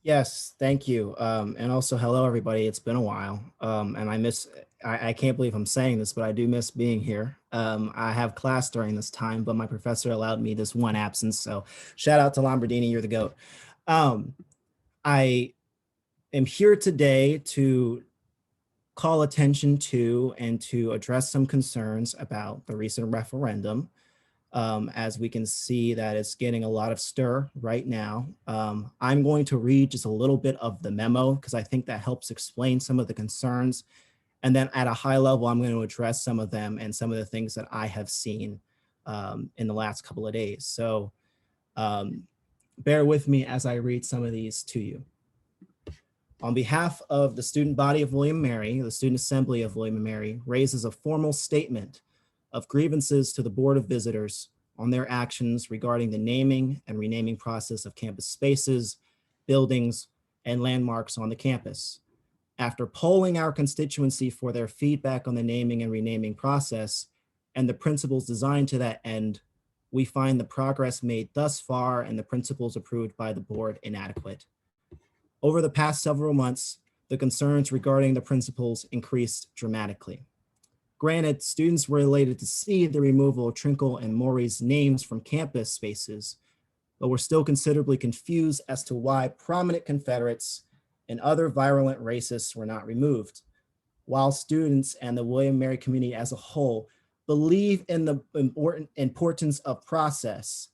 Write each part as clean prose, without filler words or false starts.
Yes, thank you. And also, hello, everybody. It's been a while. And I can't believe I'm saying this, but I do miss being here. I have class during this time, but my professor allowed me this one absence. So shout out to Lombardini, you're the GOAT. Um, I am here today to call attention to and to address some concerns about the recent referendum. As we can see that it's getting a lot of stir right now. I'm going to read just a little bit of the memo because I think that helps explain some of the concerns. And then at a high level, I'm going to address some of them and some of the things that I have seen in the last couple of days. So um, bear with me as I read some of these to you. On behalf of the student body of William & Mary, the Student Assembly of William & Mary raises a formal statement of grievances to the Board of Visitors on their actions regarding the naming and renaming process of campus spaces, buildings, and landmarks on the campus. After polling our constituency for their feedback on the naming and renaming process and the principles designed to that end, we find the progress made thus far and the principles approved by the board inadequate. Over the past several months, the concerns regarding the principles increased dramatically. Granted, students were elated to see the removal of Trinkle and Maury's names from campus spaces, but were still considerably confused as to why prominent Confederates and other virulent racists were not removed. While students and the William & Mary community as a whole believe in the importance of process,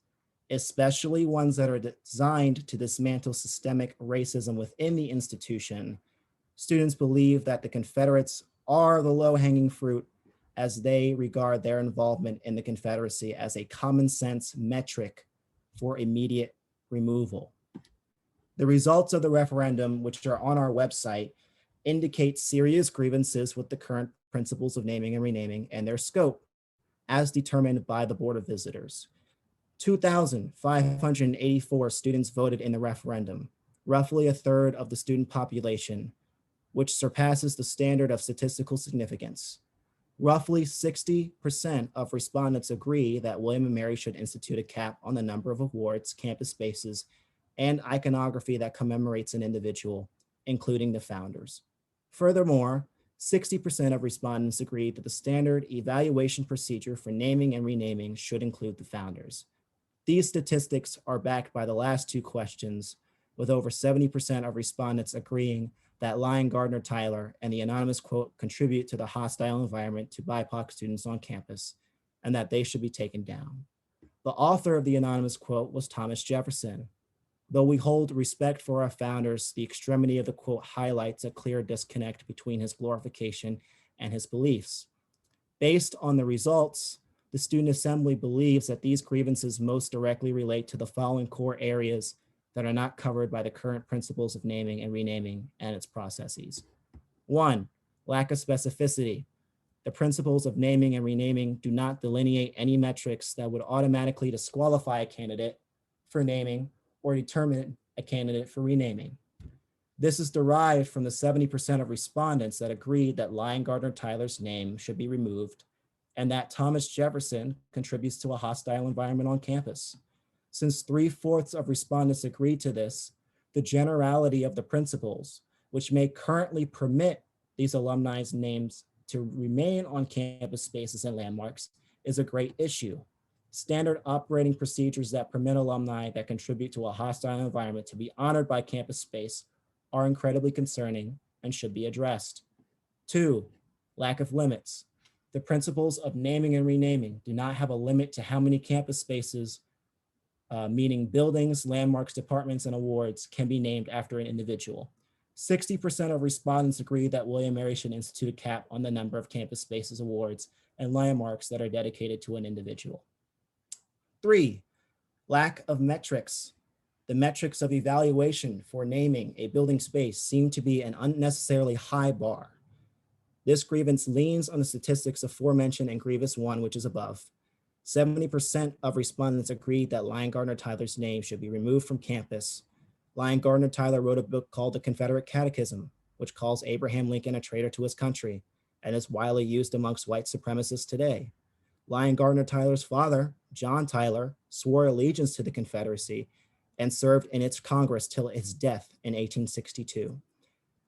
especially ones that are designed to dismantle systemic racism within the institution, students believe that the Confederates are the low-hanging fruit as they regard their involvement in the Confederacy as a common sense metric for immediate removal. The results of the referendum, which are on our website, indicate serious grievances with the current principles of naming and renaming and their scope as determined by the Board of Visitors. 2,584 students voted in the referendum, roughly a third of the student population, which surpasses the standard of statistical significance. Roughly 60% of respondents agree that William & Mary should institute a cap on the number of awards, campus spaces, and iconography that commemorates an individual, including the founders. Furthermore, 60% of respondents agreed that the standard evaluation procedure for naming and renaming should include the founders. These statistics are backed by the last two questions, with over 70% of respondents agreeing that Lion Gardner Tyler and the anonymous quote contribute to the hostile environment to BIPOC students on campus and that they should be taken down. The author of the anonymous quote was Thomas Jefferson. Though we hold respect for our founders, the extremity of the quote highlights a clear disconnect between his glorification and his beliefs. Based on the results, the Student Assembly believes that these grievances most directly relate to the following core areas that are not covered by the current principles of naming and renaming and its processes. 1, lack of specificity. The principles of naming and renaming do not delineate any metrics that would automatically disqualify a candidate for naming or determine a candidate for renaming. This is derived from the 70% of respondents that agreed that Lion Gardner Tyler's name should be removed and that Thomas Jefferson contributes to a hostile environment on campus. Since 3/4 of respondents agreed to this, the generality of the principles, which may currently permit these alumni's names to remain on campus spaces and landmarks, is a great issue. Standard operating procedures that permit alumni that contribute to a hostile environment to be honored by campus space are incredibly concerning and should be addressed. 2, lack of limits. The principles of naming and renaming do not have a limit to how many campus spaces, meaning buildings, landmarks, departments, and awards, can be named after an individual. 60% of respondents agree that William & Mary should institute a cap on the number of campus spaces, awards, and landmarks that are dedicated to an individual. 3, lack of metrics. The metrics of evaluation for naming a building space seem to be an unnecessarily high bar. This grievance leans on the statistics aforementioned in grievance 1, which is above. 70% of respondents agreed that Lion Gardner Tyler's name should be removed from campus. Lion Gardner Tyler wrote a book called The Confederate Catechism, which calls Abraham Lincoln a traitor to his country and is widely used amongst white supremacists today. Lion Gardner Tyler's father, John Tyler, swore allegiance to the Confederacy and served in its Congress till his death in 1862.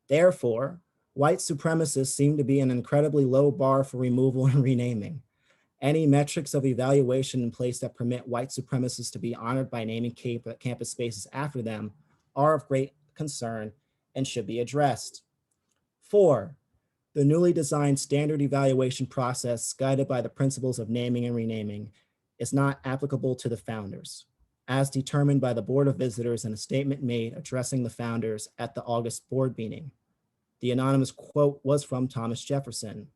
Therefore, white supremacists seem to be an incredibly low bar for removal and renaming. Any metrics of evaluation in place that permit white supremacists to be honored by naming campus spaces after them are of great concern and should be addressed. 4, the newly designed standard evaluation process guided by the principles of naming and renaming is not applicable to the founders, as determined by the Board of Visitors in a statement made addressing the founders at the August board meeting. The anonymous quote was from Thomas Jefferson.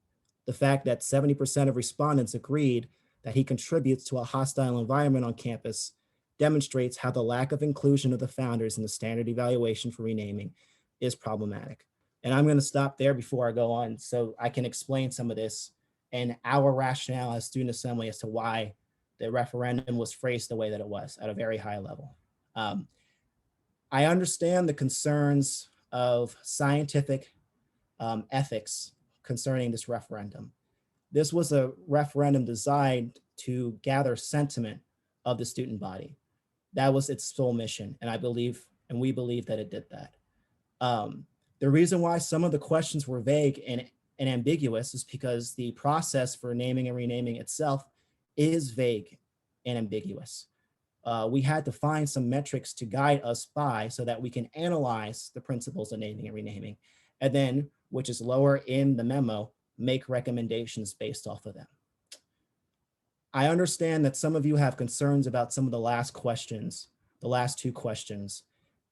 The fact that 70% of respondents agreed that he contributes to a hostile environment on campus demonstrates how the lack of inclusion of the founders in the standard evaluation for renaming is problematic. And I'm going to stop there before I go on so I can explain some of this and our rationale as student assembly as to why the referendum was phrased the way that it was at a very high level. I understand the concerns of scientific ethics concerning this referendum. This was a referendum designed to gather sentiment of the student body. That was its sole mission, and I believe, and we believe that it did that. The reason why some of the questions were vague and ambiguous is because the process for naming and renaming itself is vague and ambiguous. We had to find some metrics to guide us by so that we can analyze the principles of naming and renaming, and then, which is lower in the memo, make recommendations based off of them. I understand that some of you have concerns about some of the last questions, the last 2 questions,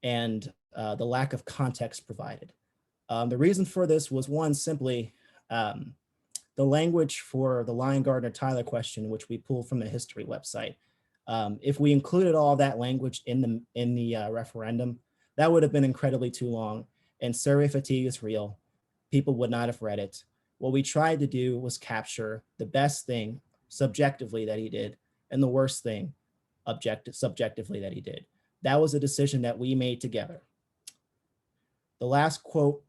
and the lack of context provided. The reason for this was one, simply the language for the Lion Gardner Tyler question, which we pulled from the history website. If we included all that language in the referendum, that would have been incredibly too long, and survey fatigue is real. People would not have read it. What we tried to do was capture the best thing subjectively that he did and the worst thing subjectively that he did. That was a decision that we made together. The last quote,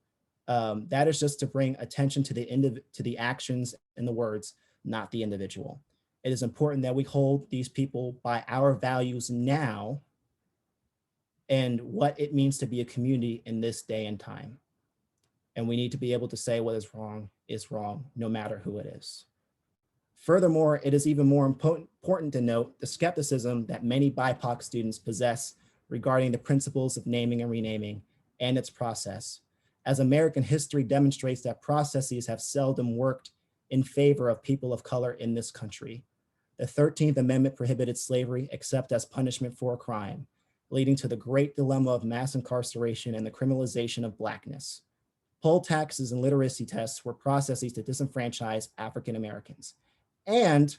that is just to bring attention to the actions and the words, not the individual. It is important that we hold these people by our values now and what it means to be a community in this day and time. And we need to be able to say what is wrong, no matter who it is. Furthermore, it is even more important to note the skepticism that many BIPOC students possess regarding the principles of naming and renaming and its process, as American history demonstrates that processes have seldom worked in favor of people of color in this country. The 13th Amendment prohibited slavery except as punishment for a crime, leading to the great dilemma of mass incarceration and the criminalization of Blackness. Poll taxes and literacy tests were processes to disenfranchise African Americans. And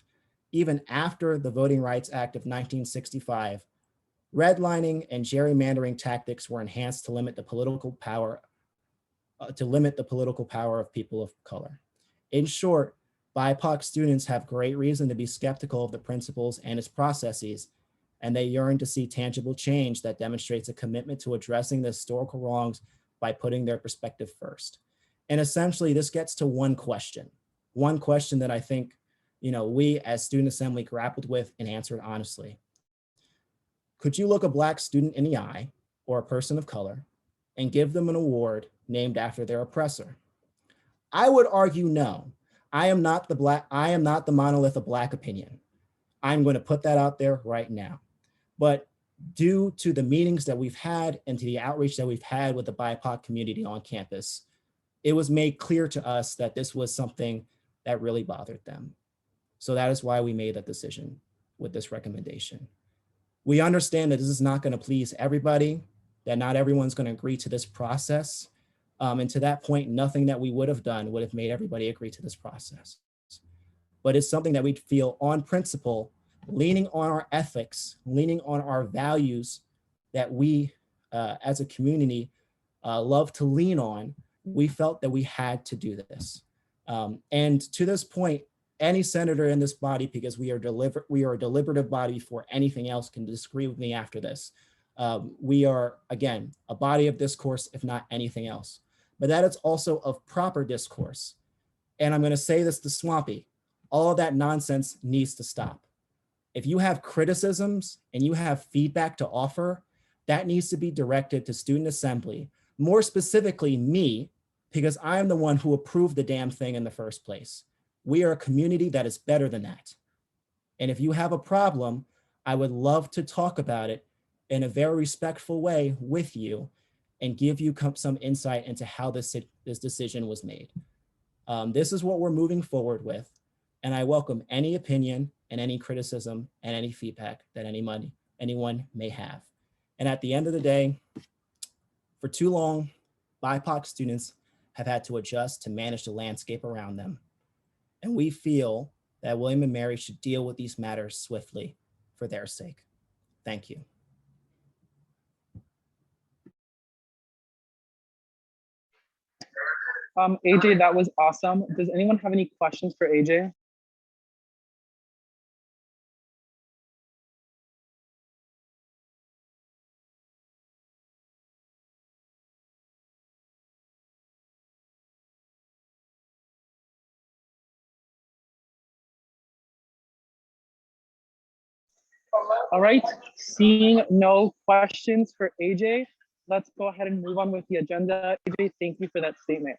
even after the Voting Rights Act of 1965, redlining and gerrymandering tactics were enhanced to limit the political power of people of color. In short, BIPOC students have great reason to be skeptical of the principles and its processes, and they yearn to see tangible change that demonstrates a commitment to addressing the historical wrongs by putting their perspective first. And essentially, this gets to one question that I think, we as Student Assembly grappled with and answered honestly. Could you look a Black student in the eye, or a person of color, and give them an award named after their oppressor? I would argue no. I am not the monolith of Black opinion. I'm going to put that out there right now. But due to the meetings that we've had and to the outreach that we've had with the BIPOC community on campus, it was made clear to us that this was something that really bothered them. So that is why we made that decision with this recommendation. We understand that this is not going to please everybody, that not everyone's going to agree to this process. And to that point, nothing that we would have done would have made everybody agree to this process. But it's something that we feel on principle, leaning on our ethics, leaning on our values that we as a community love to lean on, we felt that we had to do this. And to this point, any senator in this body, because we are a deliberative body before anything else, can disagree with me after this. We are, again, a body of discourse, if not anything else. But that is also of proper discourse. And I'm going to say this to Swampy, all of that nonsense needs to stop. If you have criticisms and you have feedback to offer, that needs to be directed to student assembly, more specifically me, because I'm the one who approved the damn thing in the first place. We are a community that is better than that. And if you have a problem, I would love to talk about it in a very respectful way with you and give you some insight into how this decision was made. This is what we're moving forward with. And I welcome any opinion and any criticism and any feedback that anyone may have. And at the end of the day, for too long, BIPOC students have had to adjust to manage the landscape around them. And we feel that William and Mary should deal with these matters swiftly for their sake. Thank you. AJ, that was awesome. Does anyone have any questions for AJ? All right, seeing no questions for AJ, let's go ahead and move on with the agenda. AJ, thank you for that statement.